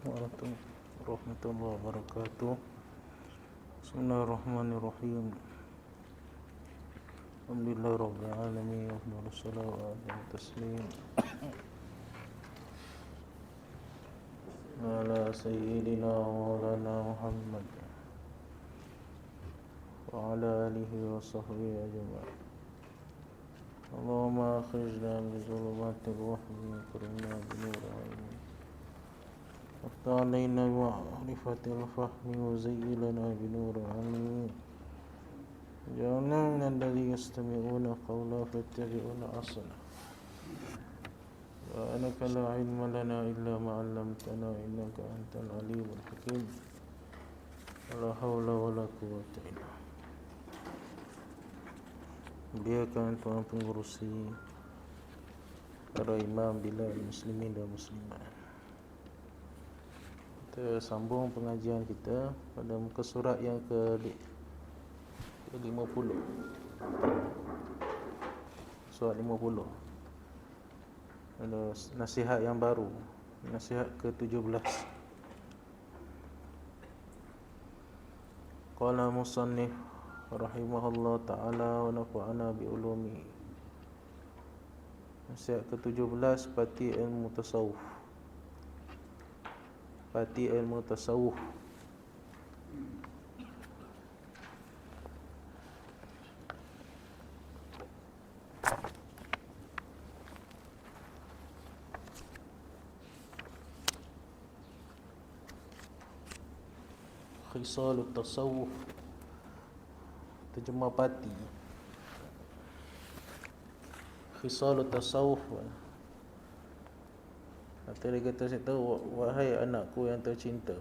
Assalamualaikum warahmatullahi wabarakatuh. Bismillahirrahmanirrahim. Alhamdulillah rabbil alamin wa salatu wa taslim ala sayyidina wa maulana Muhammad wa ala alihi wa sahbihi ajma'in. Allahumma akhrijna min zulumatil wahmi wa akrimna bi nuril ilmi. وافتح علينا بمعرفة الفهم وزين لنا بنور العلم جعلنا من الذين يستمعون قولا فيتبعون أحسنه سبحانك لا علم لنا إلا ما علمتنا إنك أنت العليم الحكيم ولا حول ولا قوة إلا بالله. Muliakan Tuhan pengurusi, para imam bilal muslimin dan muslimat. Kita sambung pengajian kita pada muka surat yang ke-50. Surat 50. Ada nasihat yang baru, nasihat ke-17. Qala musannif rahimahullah ta'ala wa nafa'ana bi ulumi. Nasihat ke-17 pati ilmu tasawuf. Pati ilmu tasawuf. Khisalut tasawuf, terjemah pati. Khisalut tasawuf. Atau dia kata, saya tahu, wahai anakku yang tercinta,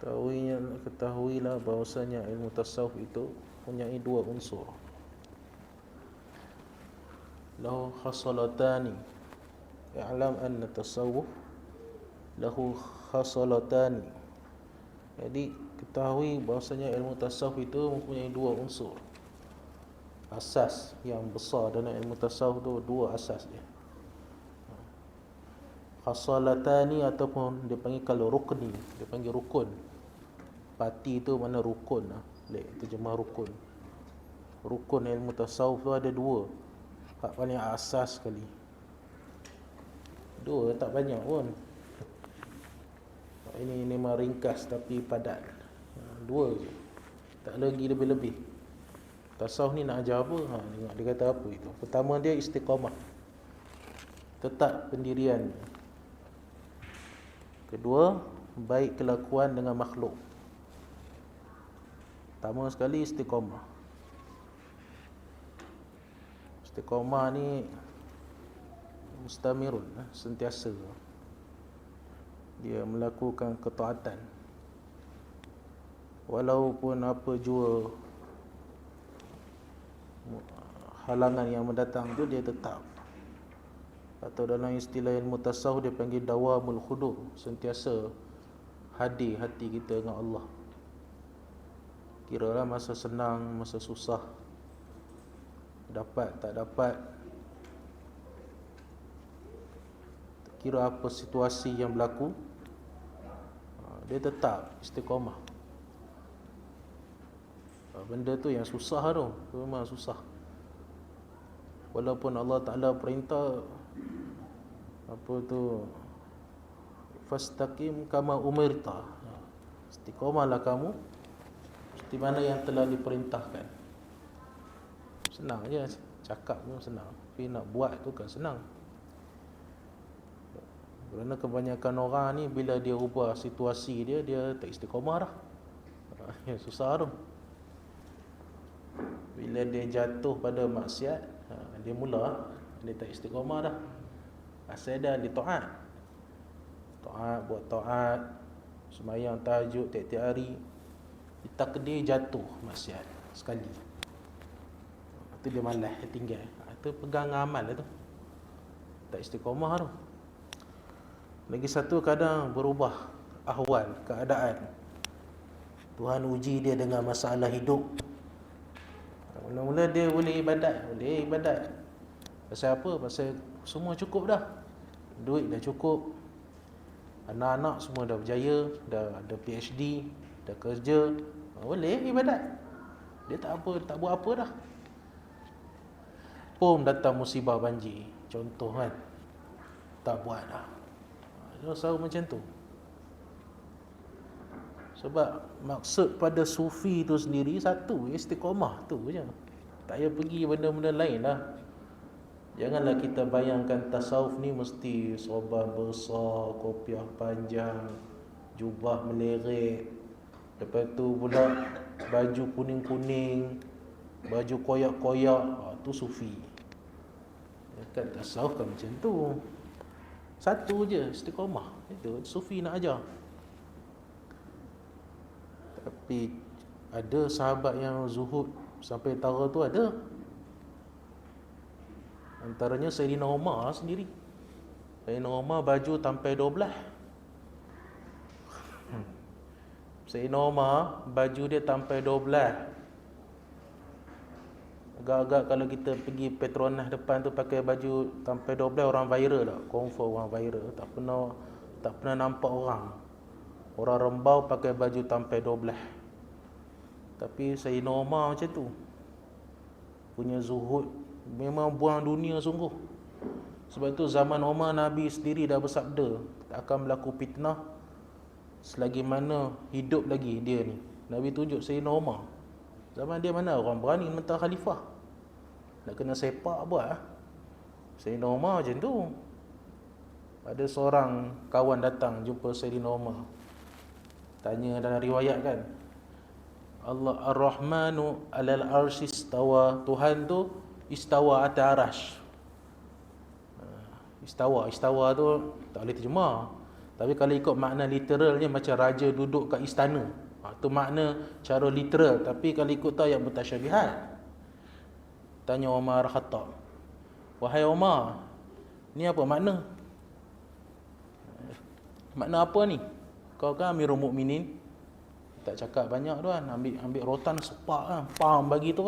ketahuilah bahawasanya ilmu tasawuf itu mempunyai dua unsur. Lahu khasalatani. I'lam anna tasawuf lahu khasalatani. Jadi ketahui bahawasanya ilmu tasawuf itu mempunyai dua unsur. Asas yang besar dalam ilmu tasawuf itu dua asas dia. Khasalatani ataupun dia panggil kalau rukni, dia panggil rukun. Pati itu mana rukun lah. Terjemah rukun. Rukun ilmu tasawuf tu ada dua. Hak paling asas sekali. Dua tak banyak pun. Ini memang ringkas tapi padat. Dua je. Tak lagi lebih-lebih. Tasawuf ni nak ajar apa? Tengok dia kata apa itu. Pertama dia istiqamah. Tetap pendirian. Kedua, baik kelakuan dengan makhluk. Pertama sekali istiqamah. Istiqamah ni mustamirun, sentiasa. Dia melakukan ketaatan. Walaupun apa jua halangan yang mendatang tu, dia tetap. Atau dalam istilah ilmu tasawuf dia panggil dawamul khudu', sentiasa hadir hati kita dengan Allah. Kiralah masa senang, masa susah, dapat tak dapat, kira apa situasi yang berlaku, dia tetap istiqamah. Benda tu yang susah tu memang susah. Walaupun Allah Ta'ala perintah apa tu, fastaqim kama umirta, istiqamahlah kamu seperti mana yang telah diperintahkan. Senang je, cakap pun senang, tapi nak buat tu kan senang. Kerana kebanyakan orang ni bila dia ubah situasi dia, dia tak istiqamah dah. Susah tu. Bila dia jatuh pada maksiat, dia mula, dia tak istiqamah dah. Asal dah di taat. Taat, buat taat, sembahyang tahajud tiap-tiap hari, ditakdir jatuh maksiat sekali. Itu dia malas, dia tinggal. Itu pegang amal tu. Tak istiqamah tu. Lagi satu, kadang berubah ahwal, keadaan. Tuhan uji dia dengan masalah hidup. Mula-mula dia boleh ibadat. Pasal apa? Pasal semua cukup dah. Duit dah cukup, Anak-anak semua dah berjaya, dah ada PhD, dah kerja, boleh ibadat. Dia tak buat apa dah. Pun datang musibah banjir, contoh kan, tak buat dah. Dia selalu macam tu. Sebab maksud pada sufi tu sendiri satu, istiqamah tu je. Tak payah pergi benda-benda lain lah. Janganlah kita bayangkan tasawuf ni mesti sorban besar, kopiah panjang, jubah meleret, lepas tu pula baju kuning-kuning, baju koyak-koyak, tu sufi. Kan tasawuf kan macam tu. Satu je, istiqamah. Itu sufi nak ajar. Tapi ada sahabat yang zuhud sampai tara tu ada. Antaranya Sayyidina Umar sendiri. Sayyidina Umar baju sampai 12. Sayyidina Umar baju dia sampai 12. Agak-agak kalau kita pergi Petronas depan tu pakai baju sampai 12, orang viral tak? Confirm orang viral. Tak pernah nampak orang. Orang Rembau pakai baju sampai 12. Tapi Sayyidina Umar macam tu. Punya zuhud, memang buang dunia sungguh. Sebab tu zaman Umar, Nabi sendiri dah bersabda, tak akan berlaku fitnah selagi mana hidup lagi dia ni. Nabi tunjuk Sayyidina Umar. Zaman dia mana orang berani mentah khalifah, nak kena sepak buat. Sayyidina Umar macam tu. Ada seorang kawan datang jumpa Sayyidina Umar, tanya dalam riwayat kan, Allah Ar-Rahmanu alal arsy istawa. Tuhan tu istawa atas arasy. Istawa tu tak boleh terjemah. Tapi kalau ikut makna literalnya macam raja duduk kat istana. Tu makna cara literal. Tapi kalau ikut ayat mutasyabihat. Tanya Umar Khattab, wahai Umar, ni apa makna? Makna apa ni? Kau kan Amirul Mukminin. Tak cakap banyak tuan, ambil rotan sepak kan, pam bagi tu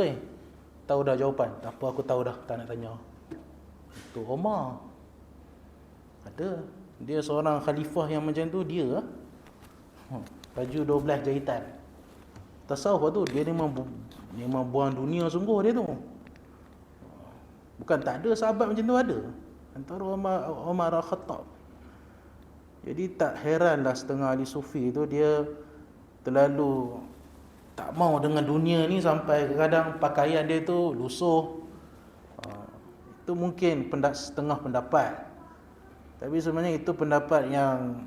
tahu dah jawapan. Tak apa, aku tahu dah, tak nak tanya. Tu Umar. Ada dia seorang khalifah yang macam tu, dia baju 12 jahitan. Tasawuf tu dia memang buang dunia sungguh dia tu. Bukan tak ada sahabat macam tu, ada. Antara Umar Al-Khattab. Jadi tak heranlah setengah ahli sufi tu dia terlalu tak mau dengan dunia ni, sampai kadang pakaian dia tu lusuh. Itu mungkin setengah pendapat. Tapi sebenarnya itu pendapat yang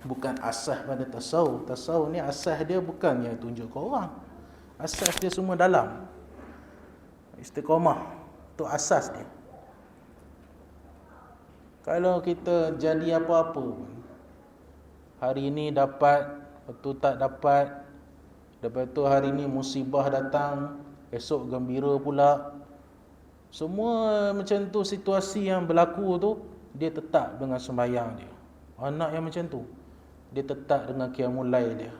bukan asas pada tasawuf. Tasawuf ni asas dia bukannya tunjuk ke orang. Asas dia semua dalam. Istiqamah tu asas dia. Kalau kita jadi apa-apa, hari ini dapat, lepas tu tak dapat, lepas tu hari ni musibah datang, esok gembira pula. Semua macam tu situasi yang berlaku tu, dia tetap dengan sembahyang dia. Anak yang macam tu, dia tetap dengan qiyamul lail dia.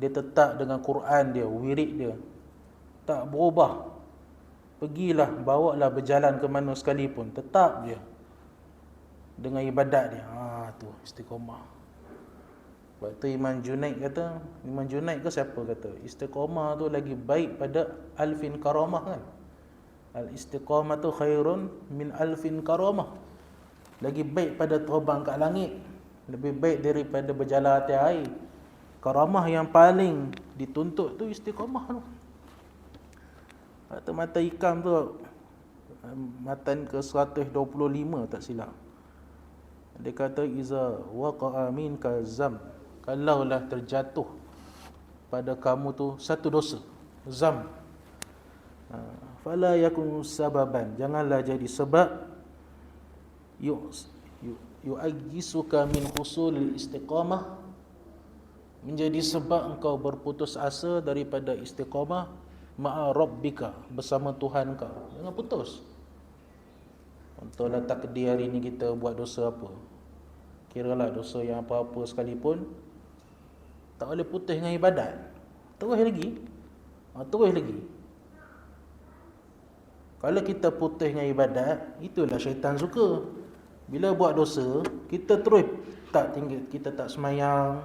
Dia tetap dengan Quran dia, wirid dia. Tak berubah. Pergilah, bawalah berjalan ke mana sekalipun, tetap dia dengan ibadat dia. Tu istiqamah. Sebab tu Imam Junaid ke siapa kata, istiqamah tu lagi baik pada alfin karamah kan. Al-istiqamah tu khairun min alfin karamah. Lagi baik pada terbang kat langit, lebih baik daripada berjalan atas air. Karamah yang paling dituntut tu istiqamah tu. Atau mata ikam tu, matan ke 125 tak silap. Dia kata iza waqa'a minka zam, kalaulah terjatuh pada kamu tu satu dosa, zam, fala yakun sababan, janganlah jadi sebab yu'ayyisuka min husulil istiqamah, menjadi sebab engkau berputus asa daripada istiqamah ma'a rabbika, bersama Tuhan kau. Jangan putus. Contohlah takdir hari ni kita buat dosa apa, kiralah dosa yang apa-apa sekalipun, tak boleh putus dengan ibadat. Terus lagi. Kalau kita putus dengan ibadat, itulah syaitan suka. Bila buat dosa, kita terus tak tinggal, kita tak semayang,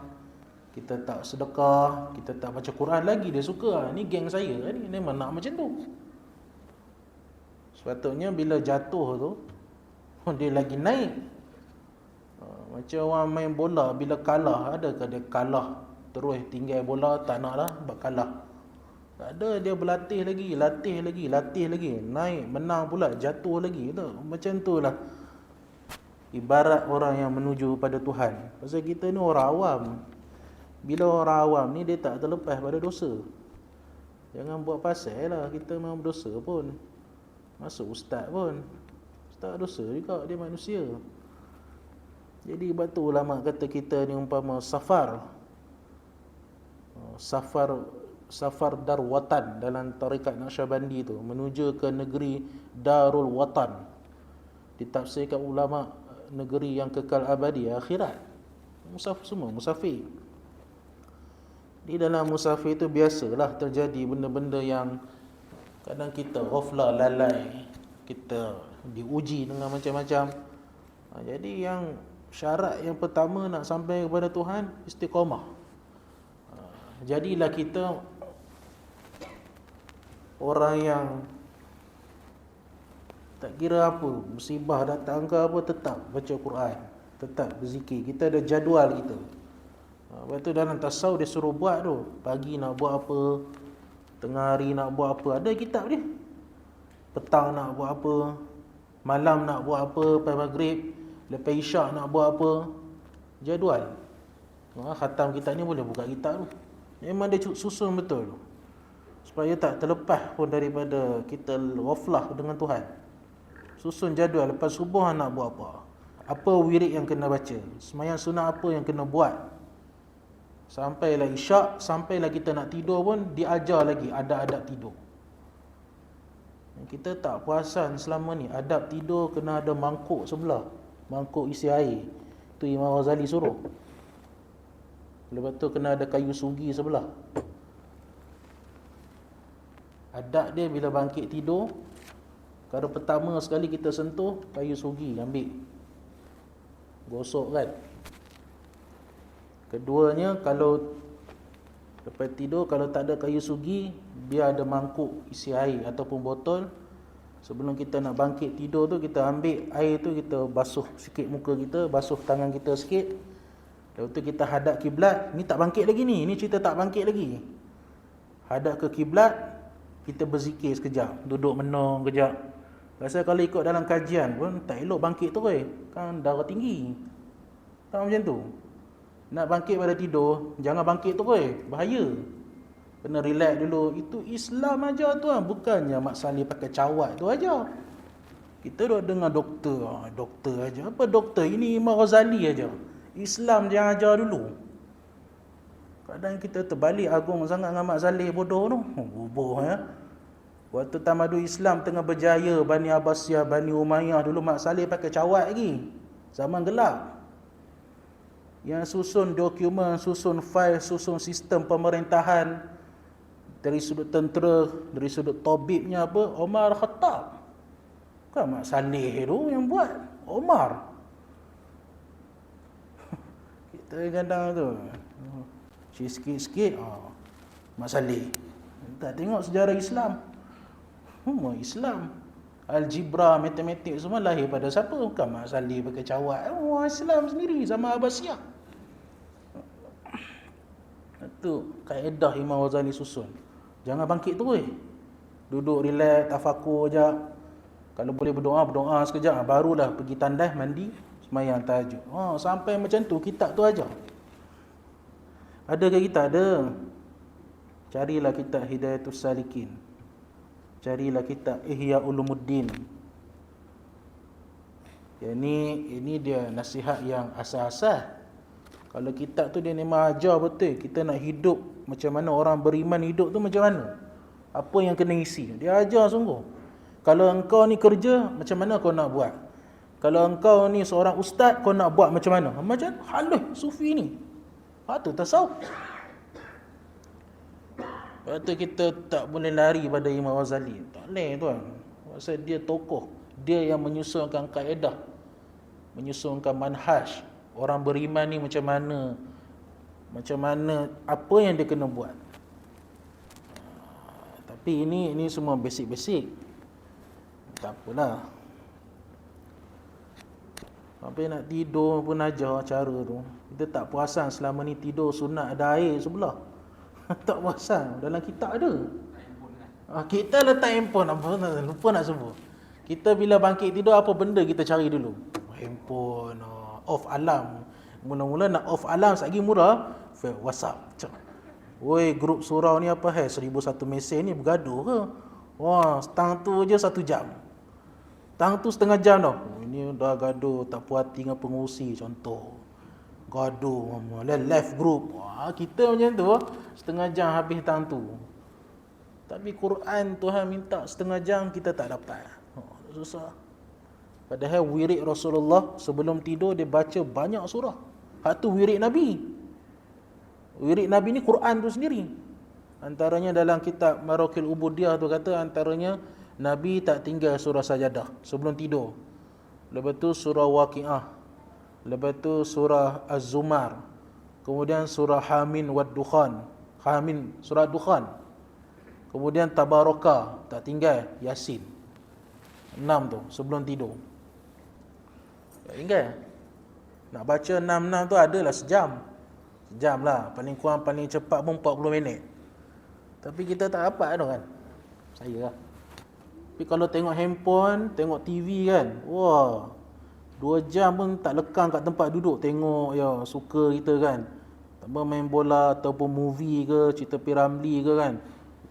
kita tak sedekah, kita tak baca Quran lagi. Dia suka, ni geng saya ni memang nak macam tu. Sepatutnya bila jatuh tu dia lagi naik. Macam orang main bola, bila kalah, adakah dia kalah terus tinggal bola, tak nak lah sebab kalah? Tak ada, dia berlatih lagi, latih lagi, naik, menang pula, jatuh lagi tu. Macam tu lah ibarat orang yang menuju pada Tuhan. Pasal kita ni orang awam. Bila orang awam ni dia tak terlepas pada dosa. Jangan buat pasal lah kita memang berdosa pun. Masuk ustaz pun, ustaz dosa juga, dia manusia. Jadi sebab tu ulama kata kita ni umpama safar dar watan dalam tarikat Naqsyabandi tu, menuju ke negeri Darul Watan. Ditafsirkan ulama negeri yang kekal abadi, akhirat. Musafir semua, musafir. Di dalam musafir itu biasalah terjadi benda-benda yang kadang kita ghaflah, lalai, kita diuji dengan macam-macam. Jadi yang syarat yang pertama nak sampai kepada Tuhan, istiqamah. Jadilah kita orang yang tak kira apa, musibah datang ke apa, tetap baca Quran, tetap berzikir. Kita ada jadual kita. Lepas tu dalam tasawuf dia suruh buat tu, pagi nak buat apa, tengah hari nak buat apa, ada kitab dia. Petang nak buat apa, malam nak buat apa, lepas maghrib, lepas isyak nak buat apa, jadual. Khatam kitab ni boleh buka kitab tu. Memang dia susun betul tu, supaya tak terlepas pun daripada kita ghaflah dengan Tuhan. Susun jadual, lepas subuh nak buat apa wirid yang kena baca, sembahyang sunat apa yang kena buat, sampailah isyak, sampailah kita nak tidur pun diajar lagi adab-adab tidur. Kita tak perasan selama ni adab tidur kena ada mangkuk sebelah, mangkuk isi air. Tu Imam Ghazali suruh. Lepas tu kena ada kayu sugi sebelah. Adab dia bila bangkit tidur, kalau pertama sekali kita sentuh kayu sugi, ambil, gosok kan. Keduanya, kalau lepas tidur, kalau tak ada kayu sugi, biar ada mangkuk isi air ataupun botol. Sebelum kita nak bangkit tidur tu, kita ambil air tu, kita basuh sikit muka kita, basuh tangan kita sikit. Lepas tu kita hadap kiblat. Ni tak bangkit lagi ni cerita tak bangkit lagi. Hadap ke kiblat, kita berzikir sekejap, duduk menung kejap. Pasal kalau ikut dalam kajian pun tak elok bangkit terus, kan darah tinggi. Tak macam tu. Nak bangkit pada tidur, jangan bangkit terus, bahaya. Kena relax dulu. Itu Islam aja tuan, bukannya Mak Saleh pakai cawat tu aja. Kita duk dengar doktor aja. Apa doktor? Ini Imam Ghazali aja. Islam dia ajar dulu. Kadang kita terbalik agung sangat dengan Mak Saleh bodoh tu. Bodoh ya. Waktu tamadun Islam tengah berjaya, Bani Abbasiyah, Bani Umayyah, dulu Mak Saleh pakai cawat lagi. Zaman gelap. Yang susun dokumen, susun fail, susun sistem pemerintahan dari sudut tentera, dari sudut tabibnya apa, Omar Khattab. Kan Mak Saleh tu yang buat, Omar. Kita kadang tu sikit-sikit Mak Saleh. Tak tengok sejarah Islam. Islam, algebra, matematik semua lahir pada siapa? Bukan Mak Saleh pakai cawat. Islam sendiri zaman Abbasiyah. Itu kaedah Imam Ghazali susun. Jangan bangkit terus. Duduk relax, tafakur je. Kalau boleh berdoa sekejap, barulah pergi tandas, mandi, sembahyang tahajud. Sampai macam tu kitab tu aja. Adakah kita ada? Carilah kitab Hidayatus Salikin. Carilah kitab Ihya Ulumuddin. Ini dia nasihat yang asas-asas. Kalau kitab tu dia memang ajar betul kita nak hidup macam mana orang beriman hidup tu macam mana. Apa yang kena isi. Dia ajar sungguh. Kalau engkau ni kerja, macam mana kau nak buat? Kalau engkau ni seorang ustaz, kau nak buat macam mana? Macam halus sufi ni. Tu tasawuf. Lepas tu kita tak boleh lari pada Imam Ghazali. Tak boleh tuan. Pasal dia tokoh. Dia yang menyusunkan kaedah. menyusunkan manhaj orang beriman ni macam mana apa yang dia kena buat. Tapi ini semua basic-basic. Tak apalah. Sampai nak tidur pun ajar cara tu. Kita tak perasan selama ni tidur sunat ada air sebelah. Tak perasan. Dalam kitab ada. Kita letak handphone, lupa nak sebut. Kita bila bangkit tidur, apa benda kita cari dulu? Handphone, off alarm. Mula-mula nak off alarm lagi murah, WhatsApp. Woi, grup surau ni apa 1001 mesej ni bergaduh ke? Wah, tang tu je 1 jam. Tang tu setengah jam dah. Ini dah gaduh, tak puas hati dengan pengurusi contoh. Gaduh, left group. Wah, kita macam tu, setengah jam habis tang tu. Tapi Quran Tuhan minta setengah jam kita tak dapat. Susah. Padahal wirid Rasulullah sebelum tidur dia baca banyak surah. Hak tu wirid Nabi. Wirid Nabi ni Quran tu sendiri. Antaranya dalam kitab Maraqil Ubudiyah tu kata antaranya Nabi tak tinggal surah Sajadah sebelum tidur. Lepas tu surah Waqiah. Lepas tu surah Az-Zumar. Kemudian surah Hamin wad Dukhan. Hamin surah Dukhan. Kemudian Tabaraka, tak tinggal Yasin. 6 tu sebelum tidur. Tak tinggal. Nak baca 6 tu adalah sejam. Sejam lah. Paling kurang paling cepat pun 40 minit. Tapi kita tak dapat tu kan. Saya lah. Tapi kalau tengok handphone, tengok TV kan. Wah. 2 jam pun tak lekang kat tempat duduk. Tengok ya suka kita kan. Tambah main bola ataupun movie ke, cerita Piramli ke kan.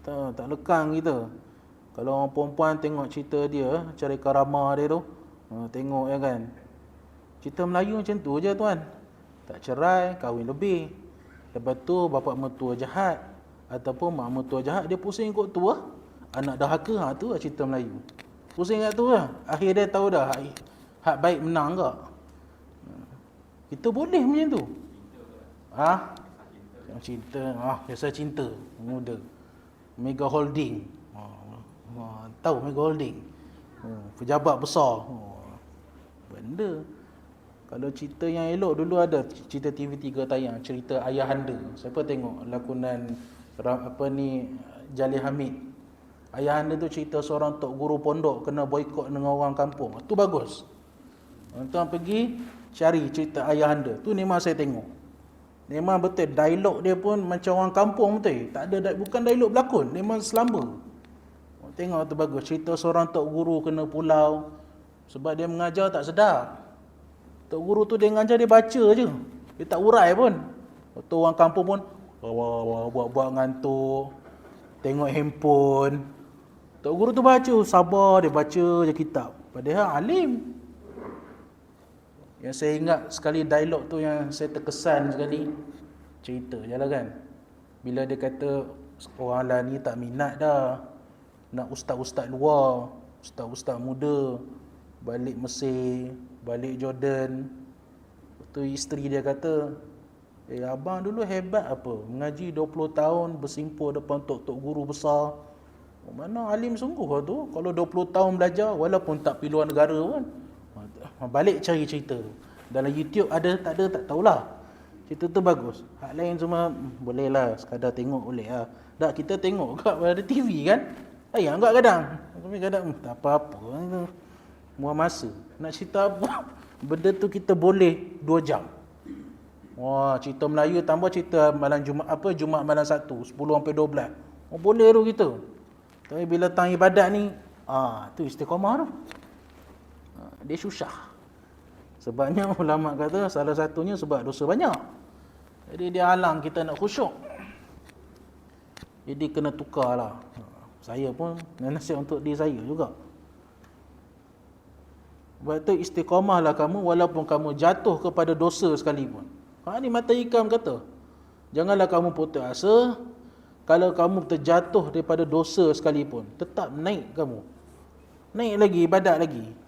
Tak lekang kita. Kalau orang perempuan tengok cerita dia, cari karama dia tu, tengok ya kan. Cerita Melayu macam tu je tuan. Tak cerai, kahwin lebih. Lepas tu bapa mertua jahat ataupun mak mertua jahat, dia pusing kot tu lah. Anak dahaka, tu lah cerita Melayu. Pusing kat tu lah. Akhir dia tahu dah hak baik menang tak. Kita boleh macam tu. Cinta, biasa cinta muda. Mega Holding. Tahu Mega Holding? Pejabat besar. Benda. Kalau cerita yang elok dulu ada cerita TV3 tayang, cerita Ayahanda. Siapa tengok lakonan Jalil Hamid. Ayahanda tu cerita seorang tok guru pondok kena boikot dengan orang kampung. Tu bagus. Tuan pergi cari cerita Ayahanda. Tu memang saya tengok. Memang betul dialog dia pun macam orang kampung betul. Tak ada bukan dialog berlakon, memang selamba. Tengok tu bagus. Cerita seorang tok guru kena pulau sebab dia mengajar tak sedap. Tok guru tu dia mengajar dia baca je. Dia tak urai pun. Waktu orang kampung pun buat-buat ngantuk, tengok handphone. Tok guru tu baca, sabar dia baca je kitab. Padahal alim. Yang saya ingat sekali dialog tu yang saya terkesan sekali, cerita je lah kan. Bila dia kata orang lah ni tak minat dah, nak ustaz-ustaz luar, ustaz-ustaz muda, balik Mesir, balik Jordan. Lepas tu isteri dia kata, abang dulu hebat apa, mengaji 20 tahun, bersimpur depan tok guru besar. Mana alim sungguh lah tu, kalau 20 tahun belajar, walaupun tak pergi luar negara pun. Balik cari cerita. Dalam YouTube ada, tak ada, tak tahulah. Cerita tu bagus. Hak lain semua boleh lah, sekadar tengok boleh lah. Tak, kita tengok kat pada TV kan. Ayang kat kadang. Tapi kadang tak apa-apa. Muat masa. Nak cerita apa? Benda tu kita boleh 2 jam. Wah, cerita Melayu tambah cerita malam Jumaat malam 1, 10 sampai 12. Boleh tu kita. Tapi bila tang ibadat ni, tu istiqamah tu. Dia susah. Sebabnya ulama kata salah satunya sebab dosa banyak. Jadi dia halang kita nak khusyuk. Jadi kena tukarlah. Saya pun nasihat untuk diri saya juga. Sebab tu istiqamahlah kamu walaupun kamu jatuh kepada dosa sekalipun. Ni Mata Hikam kata, janganlah kamu putus asa. Kalau kamu terjatuh daripada dosa sekalipun, tetap naik kamu. Naik lagi, ibadat lagi.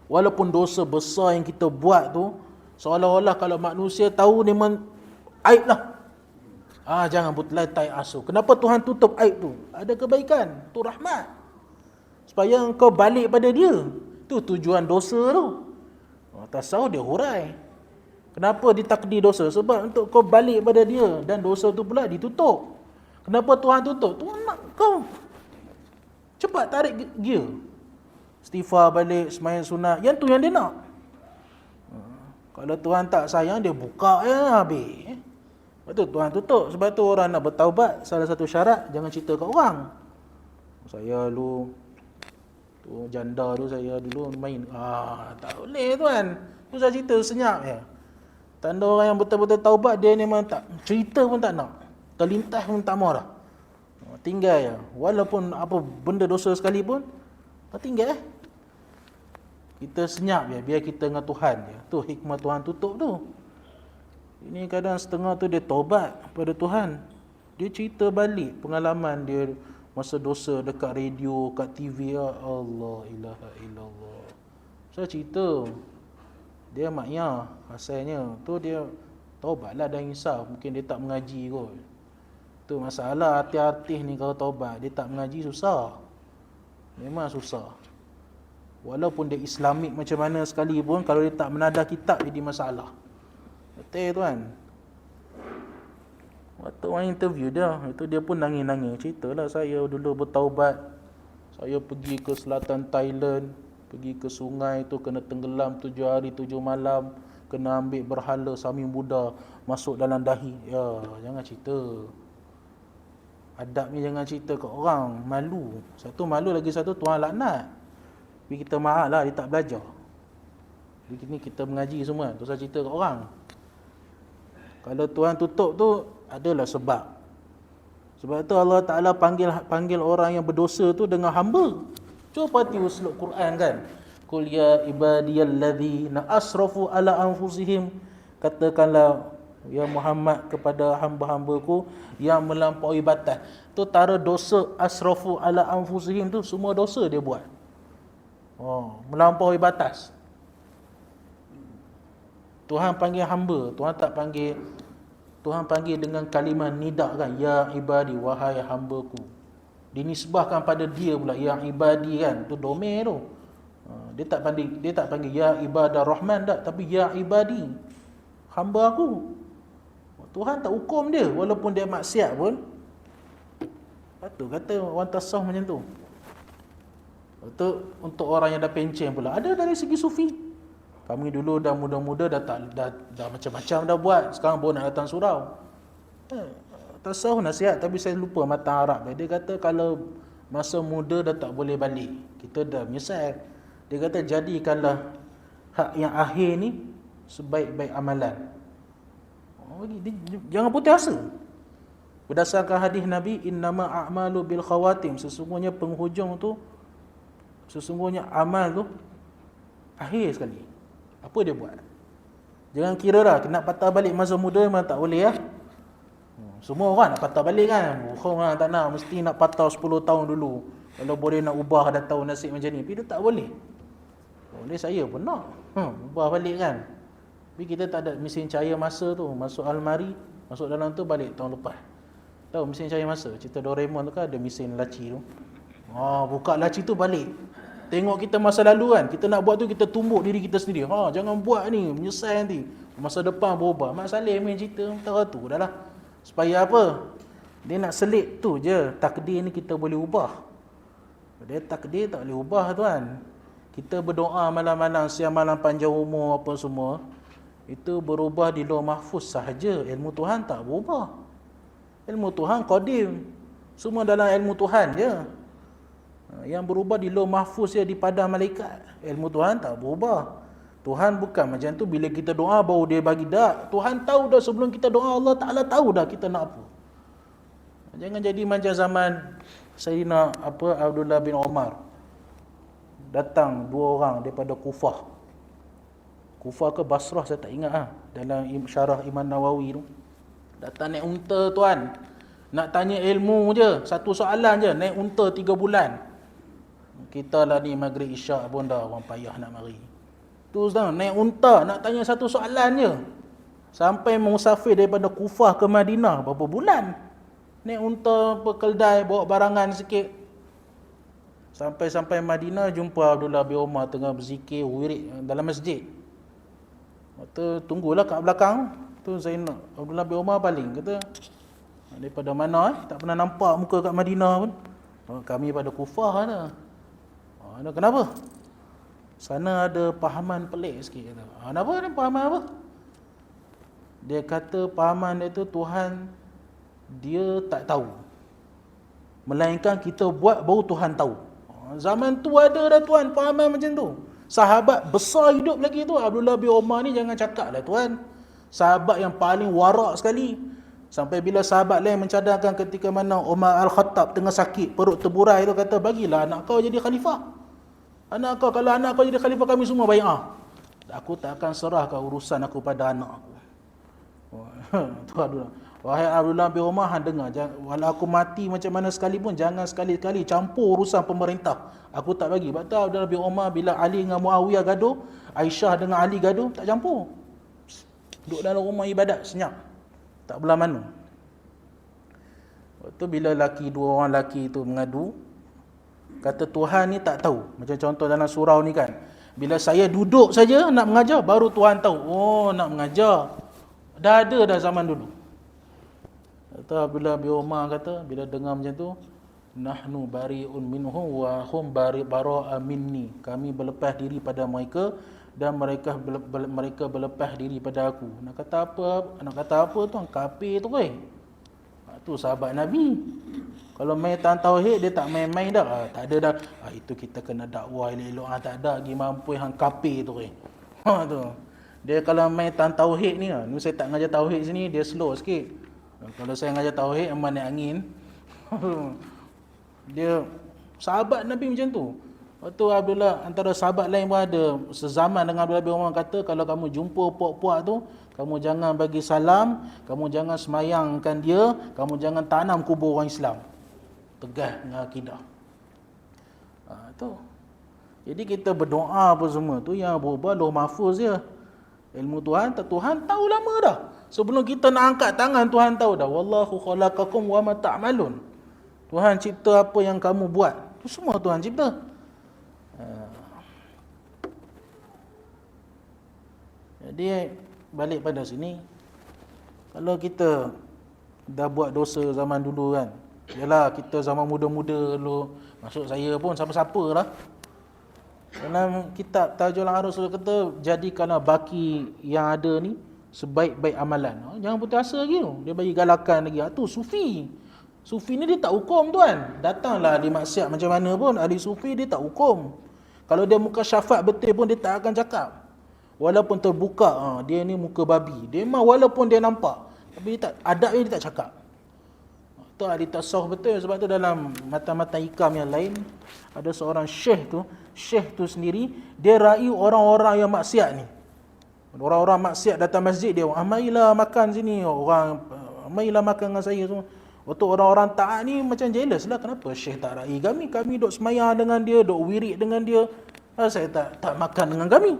Walaupun dosa besar yang kita buat tu, seolah-olah kalau manusia tahu memang aib lah. Jangan berletai asu. Kenapa Tuhan tutup aib tu? Ada kebaikan, tu rahmat. Supaya engkau balik pada dia. Tu tujuan dosa tu. Tasawuf dia hurai. Kenapa ditakdir dosa? Sebab untuk kau balik pada dia, dan dosa tu pula ditutup. Kenapa Tuhan tutup? Tuhan nak kau cepat tarik gear. Istighfar balik, sembahyang sunat, yang tu yang dia nak. Kalau Tuhan tak sayang, dia buka je habis. Sebab tu Tuhan tutup. Sebab tu orang nak bertaubat, salah satu syarat, jangan cerita kat orang. Saya dulu tu janda tu, saya dulu main. Tak boleh tuan. Tu saya cerita senyap je. Tanda orang yang betul-betul taubat, dia ni memang tak cerita pun tak nak. Terlintas pun tak mau dah. Tinggal je. Walaupun apa benda dosa sekalipun, tinggal. Kita senyap je, biar kita dengan Tuhan je. Tu hikmah Tuhan tutup tu. Ini kadang setengah tu dia taubat pada Tuhan. Dia cerita balik pengalaman dia masa dosa dekat radio, kat TV. Ya Allah, ilaha illallah. Saya cerita, dia maknya asalnya tu dia taubatlah dan insaf. Mungkin dia tak mengaji kot. Tu masalah artis-artis ni, kalau taubat dia tak mengaji, susah. Memang susah. Walaupun dia Islamik macam mana sekalipun, kalau dia tak menadah kitab, jadi masalah. Betul tuan. Waktu orang interview dia, itu dia pun nangis-nangis. Ceritalah, saya dulu bertaubat. Saya pergi ke selatan Thailand, pergi ke sungai tu, kena tenggelam 7 hari 7 malam, kena ambil berhala Samin Buddha masuk dalam dahi. Ya, jangan cerita. Adab ni jangan cerita kat orang, malu. Satu malu, lagi satu Tuhan laknat. Tapi kita marah lah, dia tak belajar. Jadi ni kita mengaji semua, tu saya cerita kat orang. Kalau Tuhan tutup tu, adalah sebab. Sebab tu Allah Ta'ala panggil orang yang berdosa tu dengan hamba. Cuba perhati uslub Quran kan. Qul ya ibadiyalladzina asrafu ala anfusihim. Katakanlah, ya Muhammad, kepada hamba-hambaku yang melampaui batas. Tu tara dosa asrafu ala anfusihim tu, semua dosa dia buat. Melampaui batas. Tuhan panggil hamba, Tuhan panggil dengan kalimah nida kan, ya ibadi, wahai hambaku. Dinisbahkan pada dia pula, ya ibadi kan, tu domain tu. Dia tak panggil ya ibadah rahman tak, tapi ya ibadi, hamba aku. Tuhan tak hukum dia walaupun dia maksiat pun. Patut kata orang tasawuf macam tu. Untuk orang yang dah pencen pula, ada dari segi sufi. Kami dulu dah muda-muda, dah macam-macam dah buat, sekarang baru nak datang surau. Tasawuf nasihat, tapi saya lupa matan Arab. Dia kata kalau masa muda dah tak boleh balik, kita dah menyesal. Dia kata jadikanlah hak yang akhir ni sebaik-baik amalan. Jangan putus asa. Berdasarkan hadis Nabi, innama a'malu bil khawatim, sesungguhnya penghujung tu, sesungguhnya amal tu akhir sekali. Apa dia buat? Jangan kira lah nak patah balik masa muda, memang tak boleh ya. Semua orang nak patah balik kan. Orang tak nak, mesti nak patah 10 tahun dulu. Kalau boleh nak ubah, dah tahu nasib macam ni. Tapi dia tak boleh. Boleh, saya pun nak ubah balik kan. Tapi kita tak ada mesin cahaya masa tu. Masuk almari, masuk dalam tu, balik tahun lepas. Tahu mesin cahaya masa? Cerita Doraemon tu kan ada mesin laci tu. Buka laci tu balik. Tengok kita masa lalu kan, kita nak buat tu, kita tumbuk diri kita sendiri. Jangan buat ni, menyesal nanti. Masa depan berubah. Mak Saleh main cerita, tahu tu dah lah. Supaya apa? Dia nak selit tu je. Takdir ni kita boleh ubah. Dia takdir tak boleh ubah tuan. Kita berdoa malam-malam, siang malam, panjang umur apa semua, itu berubah di lauh mahfuz sahaja. Ilmu Tuhan tak berubah. Ilmu Tuhan qadim. Semua dalam ilmu Tuhan je. Yang berubah di lauh mahfuz dia, di padang malaikat. Ilmu Tuhan tak berubah. Tuhan bukan macam tu, bila kita doa baru dia bagi dak. Tuhan tahu dah sebelum kita doa, Allah Ta'ala tahu dah kita nak apa. Jangan jadi macam zaman Sayyidina Abdullah bin Umar. Datang 2 orang daripada Kufah. Kufah ke Basrah saya tak ingat dalam syarah Imam Nawawi tu. Datang naik unta tuan. Nak tanya ilmu je, satu soalan je, naik unta 3 bulan. Kita lah ni maghrib isyak pun dah orang payah nak mari. Tu sekarang naik unta nak tanya satu soalan je. Sampai musafir daripada Kufah ke Madinah berapa bulan. Naik unta berkeldai, bawa barangan sikit. Sampai Madinah, jumpa Abdullah bin Umar tengah berzikir wirid dalam masjid. Waktu tunggulah kat belakang tu Zainab Abdullah bin Umar baling kata, daripada mana tak pernah nampak muka kat Madinah pun. Kami pada Kufah ada. Kenapa? Sana ada pahaman pelik sikit kata. Kenapa ni pahaman apa? Dia kata pahaman dia tu Tuhan dia tak tahu. Melainkan kita buat baru Tuhan tahu. Zaman tu ada dah Tuhan pahaman macam tu. Sahabat besar hidup lagi tu Abdullah bin Umar ni jangan cakap lah Tuhan. Sahabat yang paling warak sekali. Sampai bila sahabat lain mencadarkan ketika mana Umar Al-Khattab tengah sakit, perut terburai tu kata, bagilah anak kau jadi khalifah. Kalau anak kau jadi khalifah kami semua bai'ah. Aku tak akan serahkan urusan aku pada anak aku. Tu Abdullah. Wahai Abdullah bin Umar, hang dengar, walau aku mati macam mana sekalipun, jangan sekali-kali campur urusan pemerintah. Aku tak bagi. Sebab tu Abdullah bin Umar bila Ali dengan Muawiyah gaduh, Aisyah dengan Ali gaduh, tak campur. Duduk dalam rumah ibadat, senyap. Tak belah mana. Waktu bila dua orang lelaki tu mengadu, kata Tuhan ni tak tahu. Macam contoh dalam surau ni kan. Bila saya duduk saja nak mengajar, baru Tuhan tahu. Oh, nak mengajar. Dah ada dah zaman dulu. Kata Abdullah bin Umar kata, bila dengar macam tu, nahnu bari'un minhum wa hum bara'a minni. Kami berlepas diri pada mereka dan mereka berlepas diri pada aku. Nak kata apa tu? Kafir tu ke? Tu sahabat Nabi. Kalau main tauhid dia tak main-main dah. Tak ada dah. Itu kita kena dakwah elok-elok. Tak ada lagi mampu hang kafir tu ke. Tu. Dia kalau main tauhid ni, ni saya tak ngajar tauhid sini, dia slow sikit. Kalau saya ngajar tauhid aman naik angin. Dia sahabat Nabi macam tu. Waktu Abdullah, antara sahabat lain pun ada sezaman dengan Abdullah bin Umar kata, kalau kamu jumpa puak-puak tu, kamu jangan bagi salam, kamu jangan semayangkan dia, kamu jangan tanam kubur orang Islam. Tegas dengan akidah. Tu. Jadi kita berdoa apa semua tu yang berubah Lauh Mahfuz je. Ilmu Tuhan tahu lama dah. Sebelum kita nak angkat tangan, Tuhan tahu dah. Wallahu khalaqakum wa ma ta'malun. Tuhan cipta apa yang kamu buat. Itu semua Tuhan cipta. Jadi balik pada sini, kalau kita dah buat dosa zaman dulu kan, yalah kita zaman muda-muda dulu, maksud saya pun siapa-siapa lah. Dalam kitab Tajul Arus kata, jadikanlah baki yang ada ni sebaik-baik amalan. Jangan putus asa lagi tu. Dia bagi galakan lagi. Tu sufi. Sufi ni dia tak hukum tuan. Datanglah dia maksiat macam mana pun, ahli sufi dia tak hukum. Kalau dia muka syafaat betul pun dia tak akan cakap. Walaupun terbuka, dia ni muka babi. Dia memang walaupun dia nampak, tapi dia tak, adabnya dia tak cakap. Tu ahli tasawuf betul. Sebab tu dalam mata-mata hikam yang lain, ada seorang syekh tu sendiri, dia rayu orang-orang yang maksiat ni. Orang-orang maksiat datang masjid dia, marilah makan sini, marilah makan dengan saya semua. Waktu orang-orang taat ni macam jealous lah, kenapa syekh tak rai kami duk semayang dengan dia, duk wirid dengan dia, saya tak makan dengan kami.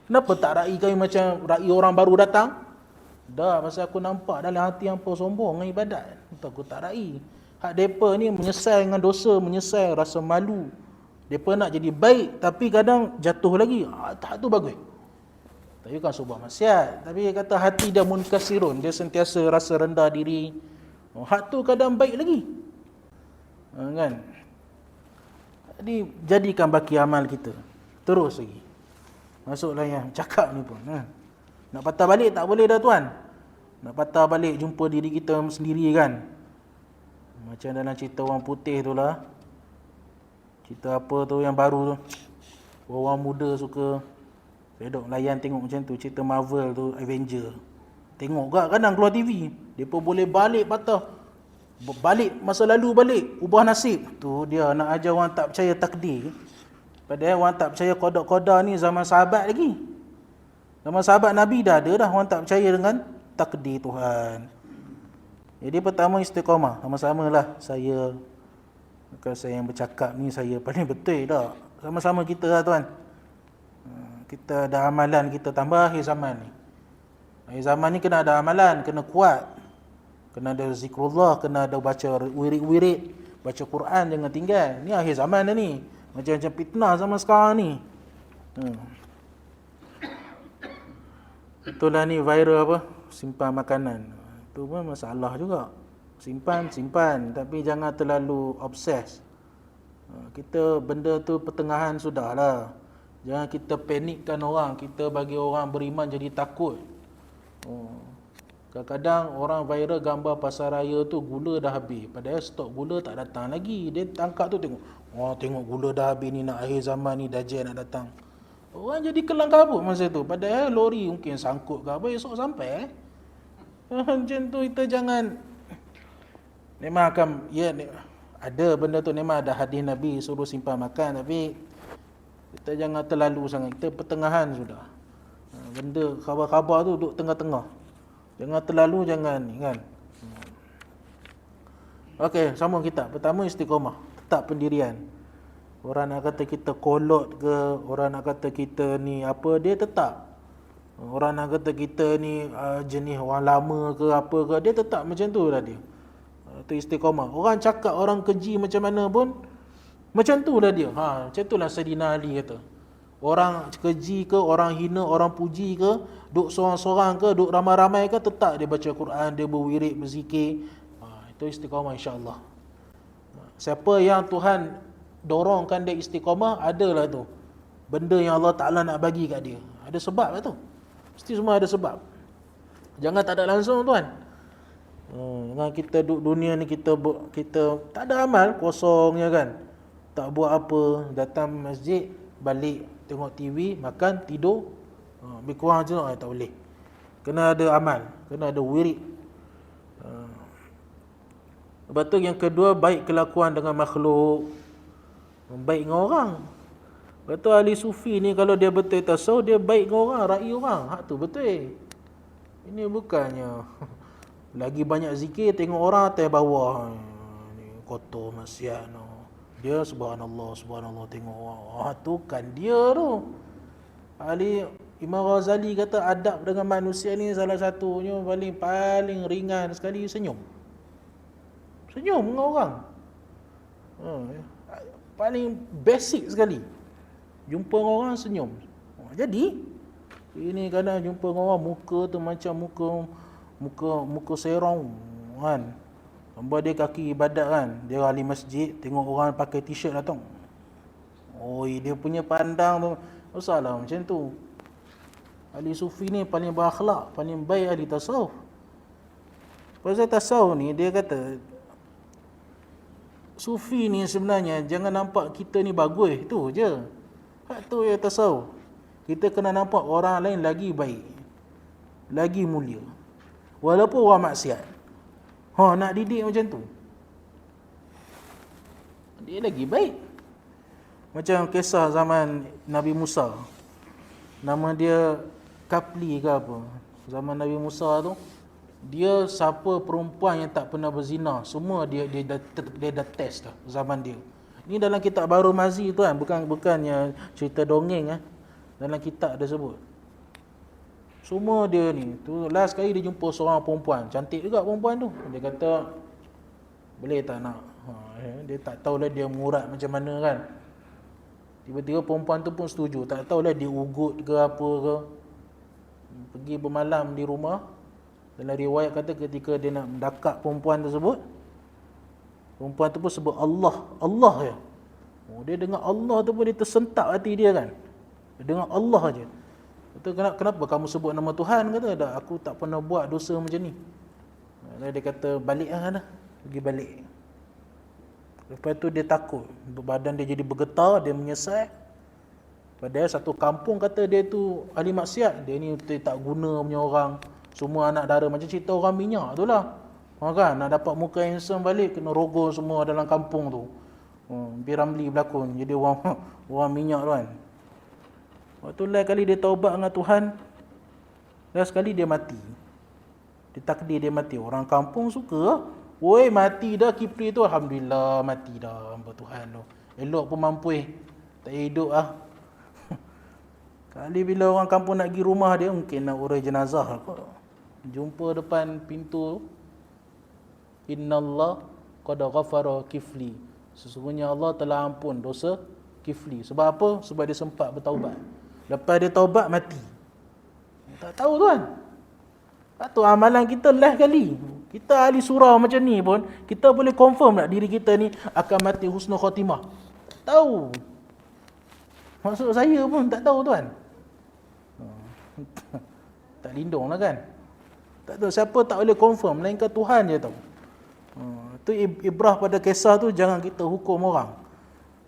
Kenapa tak rai kami macam rai orang baru datang? Dah, pasal aku nampak dalam hati hampa sombong dengan ibadat, aku tak rai. Hak depa ni menyesal dengan dosa, menyesal, rasa malu. Depa nak jadi baik tapi kadang jatuh lagi. Tak tu bagus. Tapi kan sebuah maksiat. Tapi dia kata hati dia munkasirun, dia sentiasa rasa rendah diri. Hak tu kadang baik lagi. Kan? Jadi jadikan baki amal kita. Terus lagi. Masuklah yang cakap ni pun. Nak patah balik tak boleh dah tuan. Nak patah balik jumpa diri kita sendiri kan. Macam dalam cerita orang putih tu lah. Cerita apa tu yang baru tu. Orang muda suka. Saya duk layan tengok macam tu. Cerita Marvel tu, Avenger. Tengok gak kadang keluar TV. Mereka boleh balik patah. Balik masa lalu balik. Ubah nasib. Tu dia nak ajar orang tak percaya takdir. Padahal orang tak percaya qada-qada ni zaman sahabat lagi. Zaman sahabat Nabi dah ada dah orang tak percaya dengan takdir Tuhan. Jadi pertama istiqamah. Sama-sama lah saya. Kalau saya yang bercakap ni saya paling betul tak. Sama-sama kita lah tuan. Kita ada amalan kita tambah akhir zaman ni. Akhir zaman ni kena ada amalan, kena kuat. Kena ada zikrullah, kena ada baca wirid-wirid, baca Quran jangan tinggal. Ni akhir zaman dah ni. Macam-macam fitnah zaman sekarang ni. Itulah ni viral apa? Simpan makanan. Itu pun masalah juga. Simpan, tapi jangan terlalu obses. Kita benda tu pertengahan sudahlah. Jangan kita panikkan orang, kita bagi orang beriman jadi takut. Kadang-kadang orang viral gambar pasar raya tu gula dah habis. Padahal stok gula tak datang lagi. Dia tangkap tu tengok. Oh, tengok gula dah habis ni, nak akhir zaman ni, Dajjal nak datang. Orang jadi kelang kabut masa tu. Padahal lori mungkin sangkut ke apa, esok sampai. Macam tu kita jangan. Memang akan, ya, ada benda tu memang ada hadis Nabi suruh simpan makan. Tapi kita jangan terlalu sangat. Kita pertengahan sudah. Benda khabar-khabar tu duduk tengah-tengah. Jangan terlalu, jangan ni kan. Okey, sambung kitab. Pertama istiqamah, tetap pendirian. Orang nak kata kita kolot ke, orang nak kata kita ni apa, dia tetap. Orang nak kata kita ni jenis orang lama ke apa ke, dia tetap macam tu lah dia. Itu istiqamah. Orang cakap orang keji macam mana pun, macam tu lah dia. Macam tu lah Sayyidina Ali kata. Orang keji ke, orang hina, orang puji ke, duk sorang-sorang ke, duk ramai-ramai ke, tetap dia baca Quran, dia berwirid, berzikir. Itu istiqamah insya-Allah. Siapa yang Tuhan dorongkan dia istiqamah, adalah tu benda yang Allah Ta'ala nak bagi kat dia. Ada sebab lah tu. Mesti semua ada sebab. Jangan tak ada langsung tuan. Dengan kita duduk dunia ni, kita tak ada amal, kosong ya kan. Tak buat apa, datang masjid, balik, tengok TV, makan, tidur. Lebih kurang je tak boleh. Kena ada amal, kena ada wirid. Lepas tu yang kedua, baik kelakuan dengan makhluk, baik dengan orang. Lepas tu ahli sufi ni kalau dia betul tasawuf, dia baik dengan orang, rakyat orang. Hak tu betul. Ini bukannya lagi banyak zikir, tengok orang atas bawah ni kotor maksiat no. Dia subhanallah, subhanallah, tengok orang. Tu kan dia tu. Ali Imam Ghazali kata adab dengan manusia ni salah satunya paling ringan sekali senyum. Senyum dengan orang. Paling basic sekali. Jumpa dengan orang senyum. Jadi ini kadang jumpa dengan orang muka tu macam muka serong kan. Tambah dia kaki ibadat kan. Dia ahli masjid, tengok orang pakai t-shirt datang. Dia punya pandang tu masalah macam tu. Ahli sufi ni paling berakhlak, paling baik ahli tasawuf. Pasal tasawuf ni dia kata sufi ni sebenarnya jangan nampak kita ni bagus, tu je. Hak tu ya tasawuf. Kita kena nampak orang lain lagi baik, lagi mulia, walaupun orang maksiat. Nak didik macam tu, dia lagi baik. Macam kisah zaman Nabi Musa, nama dia Kapli ke apa. Zaman Nabi Musa tu, dia siapa perempuan yang tak pernah berzina, semua dia dah test dah zaman dia. Ini dalam kitab Bahrul Mazi tu kan, bukannya cerita dongeng dalam kitab dia sebut. Semua dia ni, tu last kali dia jumpa seorang perempuan, cantik juga perempuan tu. Dia kata, boleh tak nak? Dia tak tahulah dia murat macam mana kan. Tiba-tiba perempuan tu pun setuju. Tak tahulah dia ugut ke apa ke. Pergi bermalam di rumah. Dalam riwayat kata ketika dia nak mendakap perempuan tersebut, perempuan tu pun sebut Allah, Allah je. Dia dengar Allah tu pun dia tersentak hati dia kan. Dia dengar Allah je. Kata, kenapa kamu sebut nama Tuhan? Kata, dah aku tak pernah buat dosa macam ni. Dia kata, balik lah. Pergi balik. Lepas tu dia takut. Badan dia jadi bergetar, dia menyesal. Padahal satu kampung kata dia tu ahli maksiat. Dia ni tak guna punya orang. Semua anak dara, macam cerita orang minyak tu lah. Kan, nak dapat muka handsome balik, kena rogol semua dalam kampung tu. P. Ramlee berlakon, jadi orang minyak tu kan. Waktu lain kali dia taubat dengan Tuhan, last sekali dia mati. Ditakdir dia mati. Orang kampung suka, woi mati dah Kipli tu, alhamdulillah mati dah hamba Tuhan tu. Elok pun mampu tak hidup ah. Kali bila orang kampung nak pergi rumah dia, mungkin nak urai jenazah. Jumpa depan pintu, innallah qad ghafara Kifli. Sesungguhnya Allah telah ampun dosa Kifli. Sebab apa? Sebab dia sempat bertaubat. Lepas dia taubat, mati. Tak tahu tuan. Satu amalan kita last kali. Kita ahli surau macam ni pun, kita boleh confirm tak diri kita ni akan mati husnul khatimah? Tak tahu. Maksud saya pun tak tahu tuan. Tak lindung lah kan. Tak tahu siapa tak boleh confirm, melainkan Tuhan je tahu. Itu ibrah pada kisah tu, jangan kita hukum orang.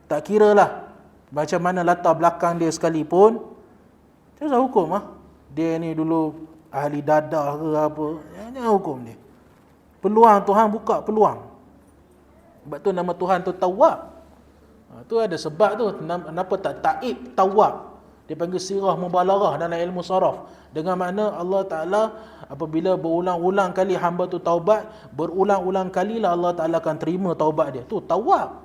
Tak kira lah macam mana latar belakang dia sekalipun, jangan hukum lah. Dia ni dulu ahli dadah ke apa, jangan hukum dia. Peluang Tuhan buka peluang. Sebab tu nama Tuhan tu Tawwab. Tu ada sebab tu, kenapa tak Taib Tawwab. Dia panggil sirah mubalarah dalam ilmu saraf. Dengan makna Allah Ta'ala apabila berulang-ulang kali hamba tu taubat, berulang-ulang kalilah Allah Ta'ala akan terima taubat dia. Tu Tawwab.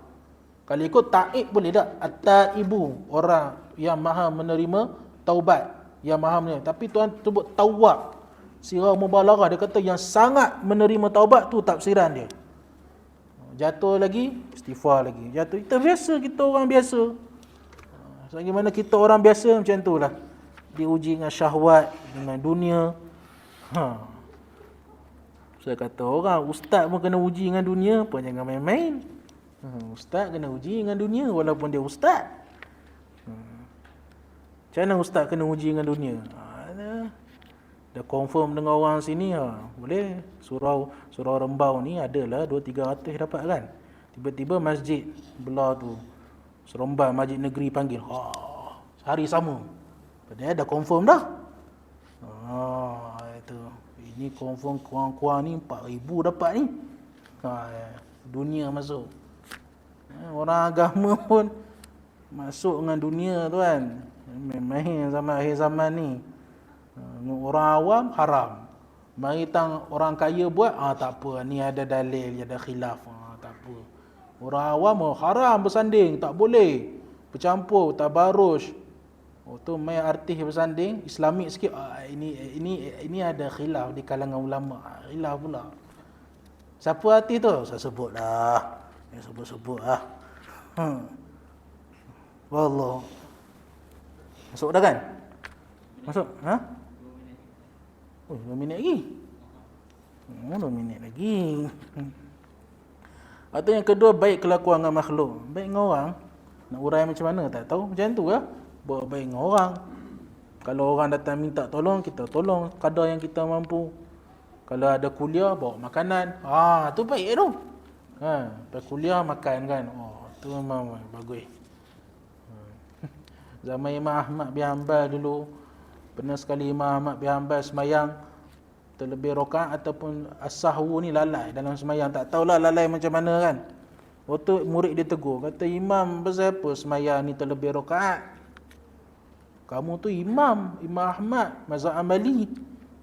Kalau ikut Taib boleh tak? At-Taibu, orang yang maha menerima taubat, yang maha menerima. Tapi Tuhan sebut Tawwab. Sirah mubalarah, dia kata yang sangat menerima taubat, tu tafsiran dia. Jatuh lagi, istighfar lagi. Jatuh, kita biasa, kita orang biasa. Bagaimana kita orang biasa macam tu lah. Diuji dengan syahwat, dengan dunia. Saya kata orang, ustaz pun kena uji dengan dunia, pun jangan main-main. Ustaz kena uji dengan dunia walaupun dia ustaz. Macam mana ustaz kena uji dengan dunia? Dah confirm dengan orang sini, boleh. Surau Rembau ni adalah 200-300 dapat kan. Tiba-tiba masjid belah tu, Seremban Masjid Negeri panggil, hari sama. Padahal dah confirm dah. Itu. Ini confirm kurang-kurang ni 4,000 dapat ni. Dunia masuk. Orang agama pun masuk dengan dunia tu kan. Main-main zaman akhir zaman ni. Orang awam haram. Mari tang orang kaya buat, tak apa, ni ada dalil, ada khilaf, tak apa. Orang awam haram bersanding, tak boleh. Bercampur, tabarruj. Tu main artis bersanding, Islamik sikit, ini ada khilaf di kalangan ulama. Khilaf pula. Siapa artis tu? Saya sebut dah. Saya sebut lah. Wallah. Masuk dah kan? Masuk? 2 minit lagi. 2 minit lagi. Atau yang kedua, baik kelakuan dengan makhluk. Baik dengan orang, nak urai macam mana tak tahu. Macam tu lah. Buat baik dengan orang. Kalau orang datang minta tolong, kita tolong kadar yang kita mampu. Kalau ada kuliah, bawa makanan. Tu baik tu. Lepas kuliah, makan kan. Tu memang bagus. Zaman Imam Ahmad bin Hanbal dulu, pernah sekali Imam Ahmad bin Hanbal semayang terlebih rakaat ataupun as-sahwu ni lalai dalam semayang, tak tahulah lalai macam mana kan. Waktu murid dia tegur, kata, imam pasal apa semayang ni terlebih rakaat? Kamu tu Imam Ahmad mazhab Ambali,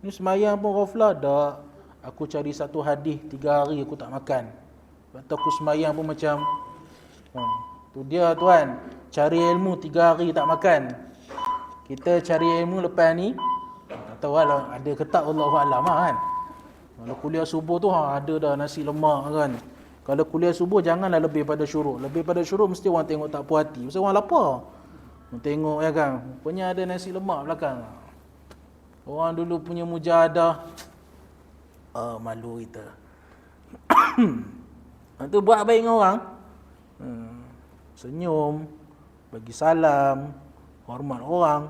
ni semayang pun ghaflah. Tak, aku cari satu hadis 3 hari aku tak makan. Waktu aku semayang pun macam tu dia tuan, cari ilmu 3 hari tak makan. Kita cari ilmu lepas ni tak tahu lah ada ke tak, Allahualam kan. Kalau kuliah subuh tu ada dah nasi lemak kan. Kalau kuliah subuh janganlah lebih pada syuruk. Lebih pada syuruk mesti orang tengok tak puas hati. Mesti orang lapar. Tengok ya kan, punya ada nasi lemak belakang. Orang dulu punya mujahadah, malu kita. Itu buat baik dengan orang, senyum, bagi salam, hormat orang.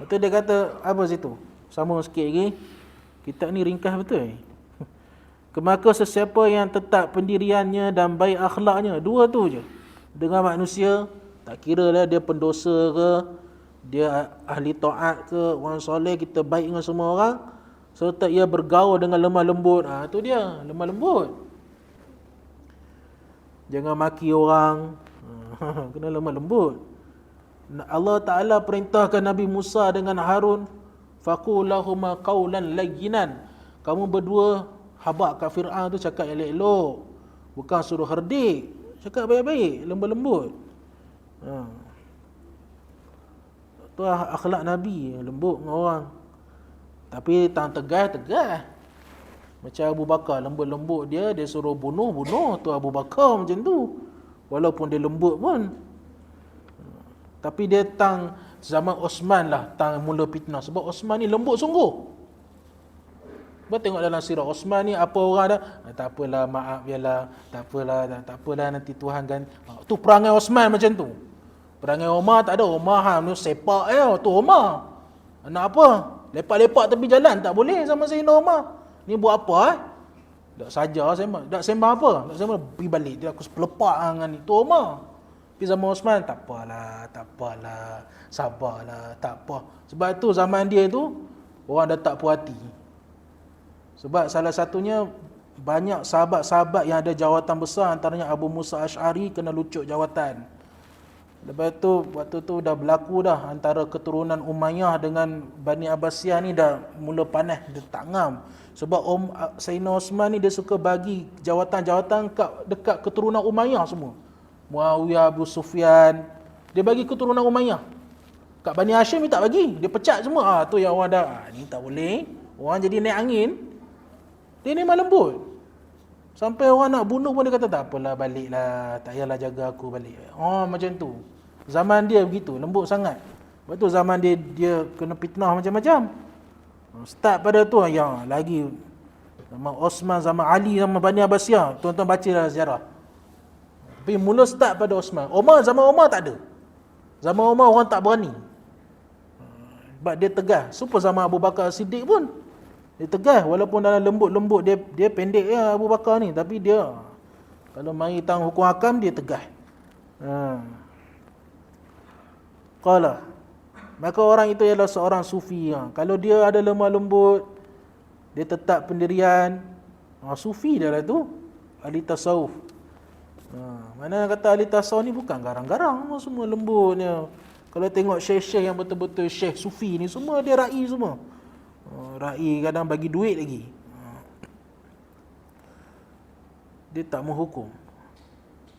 Betul dia kata apa situ? Sama sikit lagi. Kitab ni ringkas betul. Maka sesiapa yang tetap pendiriannya dan baik akhlaknya, 2 tu je, dengan manusia, tak kira lah dia pendosa ke, dia ahli taat ke, orang soleh, kita baik dengan semua orang, serta ia bergaul dengan lemah lembut. Tu dia, lemah lembut. Jangan maki orang, kena lemah lembut. Allah Ta'ala perintahkan Nabi Musa dengan Harun, faqul lahuma qawlan layyinan. Kamu berdua habaq kat Fir'aun tu cakap elok-elok, bukan suruh herdik, cakap baik-baik, lembut-lembut. Tu akhlak Nabi, lembut dengan orang. Tapi tang tegas. Macam Abu Bakar, lembut-lembut dia suruh bunuh tu Abu Bakar macam tu. Walaupun dia lembut pun. Tapi dia tang zaman Osman lah mula fitnah. Sebab Osman ni lembut sungguh. Kau tengok dalam sirah Osman ni apa orang dah, tak apalah, maaf biarlah, tak apalah nanti Tuhan kan. Tu perangai Osman macam tu. Perangai Omar tak ada. Omar tu sepak tu Omar. Nak apa? Lepak-lepak tepi jalan tak boleh sama Sayyidina Omar. Ni buat apa Tak saja sembang. Tak sembang apa? Tak sembang pergi balik dia aku pelepak dengan ni. Tu Omar. Tapi zaman Osman tak apalah, sabarlah, tak apa. Sebab tu zaman dia tu orang dah tak puas hati. Sebab salah satunya banyak sahabat-sahabat yang ada jawatan besar, antaranya Abu Musa Asy'ari kena lucuk jawatan. Lepas tu waktu tu dah berlaku dah antara keturunan Umayyah dengan Bani Abbasiyah ni dah mula panas, dia tak ngam. Sebab Sayyidina Osman ni dia suka bagi jawatan-jawatan dekat keturunan Umayyah semua. Muawiyah, Abu Sufyan, dia bagi keturunan Umayyah. Kat Bani Hashim ni tak bagi, dia pecat semua. Tu yang orang dah ni tak boleh. Orang jadi naik angin. Dia ni memang lembut. Sampai orang nak bunuh pun dia kata tak apalah, baliklah, tak payahlah jaga aku, balik. Macam tu. Zaman dia begitu, lembut sangat. Lepas tu zaman dia kena fitnah macam-macam. Start pada tu yang lagi zaman Osman, zaman Ali, zaman Bani Abbasiyah. Tuan-tuan baca dalam sejarah. Tapi mula start pada Osman. Zaman Omar tak ada. Zaman Omar orang tak berani. Sebab dia tegas. Supaya zaman Abu Bakar Siddiq pun dia tegas, walaupun dalam lembut-lembut dia pendek ya Abu Bakar ni, tapi dia kalau mari tang hukum hakam dia tegas. Qala, maka orang itu ialah seorang sufi. Kalau dia ada lemah lembut, dia tetap pendirian, sufi dia lah tu, ahli tasawuf. Mana kata ahli tasawuf ni bukan garang-garang, semua lembutnya. Kalau tengok syekh-syekh yang betul-betul syekh sufi ni, semua dia ra'i semua. Ra'i kadang bagi duit lagi. Dia tak menghukum.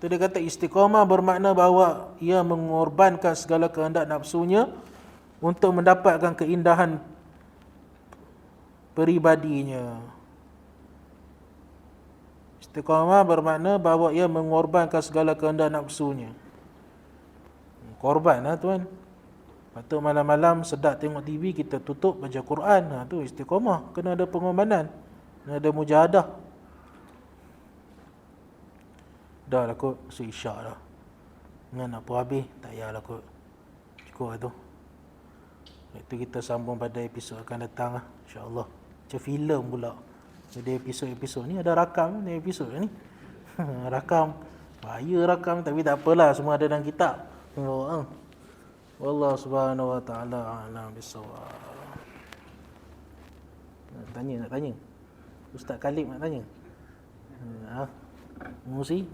Tu dia kata istiqamah bermakna bahawa ia mengorbankan segala kehendak nafsunya untuk mendapatkan keindahan peribadinya. Istiqamah bermakna bahawa ia mengorbankan segala kehendak nafsunya. Korban lah tuan. Patut malam-malam sedap tengok TV, kita tutup baca Quran. Tu istiqamah. Kena ada pengorbanan. Kena ada mujahadah. Dah lah kot, isyak dah. Dengan nak pun habis, tak payahlah kot. Cukup lah tu. Itu kita sambung pada episod akan datang lah, insya-Allah. Macam filem pula. Jadi episod-episod ni ada rakam ni episod ni. Rakam. Bahaya rakam, tapi tak apalah, semua ada dalam kitab. Wallahu subhanahu wa ta'ala a'lam bissawab. Nak tanya. Ustaz Khalid nak tanya. Mesti.